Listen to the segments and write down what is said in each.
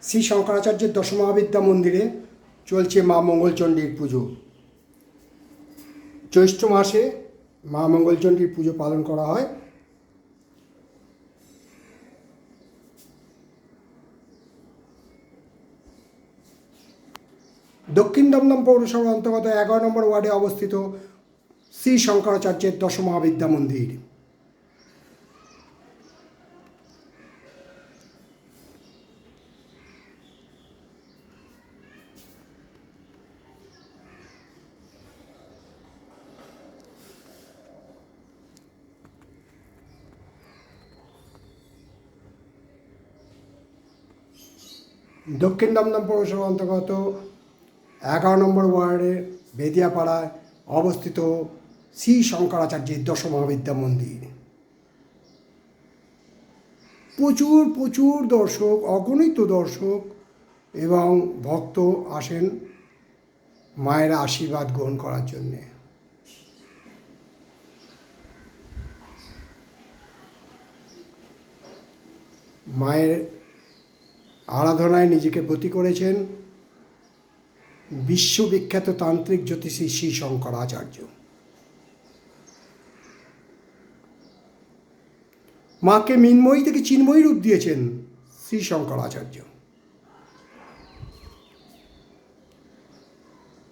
শ্রী শঙ্করাচার্যের দশমহাবিদ্যা মন্দিরে চলছে মা মঙ্গলচণ্ডীর পুজো। জ্যৈষ্ঠ মাসে মা মঙ্গলচণ্ডীর পুজো পালন করা হয়। দক্ষিণ দমদম পৌরসভার অন্তর্গত 11 নম্বর ওয়ার্ডে অবস্থিত শ্রী শঙ্করাচার্যের দশমহাবিদ্যা মন্দির। দক্ষিণ দমদম পৌরসভার অন্তর্গত 11 নম্বর ওয়ার্ডের বেদিয়াপাড়ায় অবস্থিত শ্রী শঙ্করাচার্যের দশমহাবিদ্যা মন্দির। প্রচুর দর্শক, অগণিত দর্শক এবং ভক্ত আসেন মায়ের আশীর্বাদ গ্রহণ করার জন্যে। মায়ের আরাধনায় নিজেকে ব্রতী করেছেন বিশ্ববিখ্যাত তান্ত্রিক জ্যোতিষী শ্রী শঙ্করাচার্য। মাকে মৃন্ময়ী থেকে চিন্ময়ী রূপ দিয়েছেন শ্রী শঙ্করাচার্য।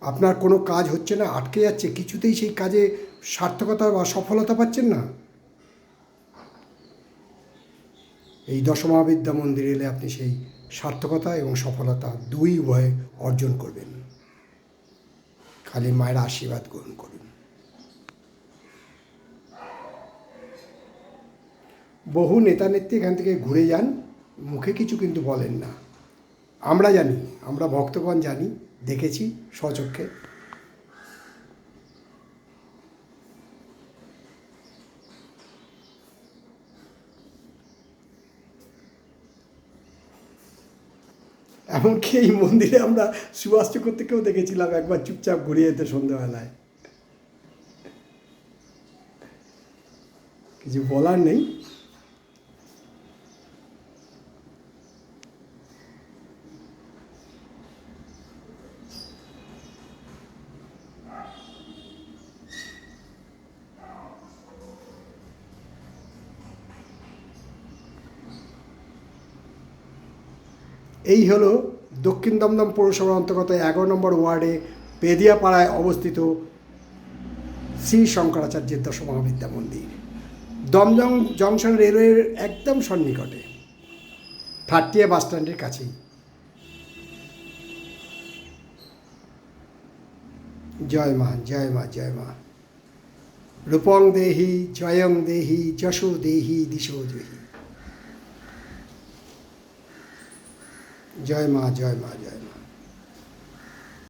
আপনার কোনো কাজ হচ্ছে না, আটকে যাচ্ছে, কিছুতেই সেই কাজে সার্থকতা বা সফলতা পাচ্ছেন না, এই দশমহাবিদ্যা মন্দিরে এলে আপনি সেই সার্থকতা এবং সফলতা দুই উভয়ে অর্জন করবেন। খালি মায়ের আশীর্বাদ গ্রহণ করুন। বহু নেতা নেত্রী এখান থেকে ঘুরে যান, মুখে কিছু কিন্তু বলেন না। আমরা জানি, আমরা ভক্তগণ জানি, দেখেছি স্বচক্ষে। এমনকি এই মন্দিরে আমরা সুভাষ চক্রবর্তীকেও দেখেছিলাম একবার চুপচাপ ঘুরে যেতে সন্ধ্যাবেলায়। কিছু বলার নেই। এই হলো দক্ষিণ দমদম পৌরসভার অন্তর্গত 11 নম্বর ওয়ার্ডে পেদিয়াপাড়ায় অবস্থিত শ্রী শঙ্করাচার্যের দশমহাবিদ্যা মন্দির। দমদম জংশন রেলওয়ের একদম সন্নিকটে, থার্টিয়া বাস স্ট্যান্ডের কাছেই। জয় মা, জয় মা, জয় মা। রূপং দেহি, জয়ং দেহি, যশো দেহি, দিশো দেহি। জয় মা, জয় মা, জয় মা।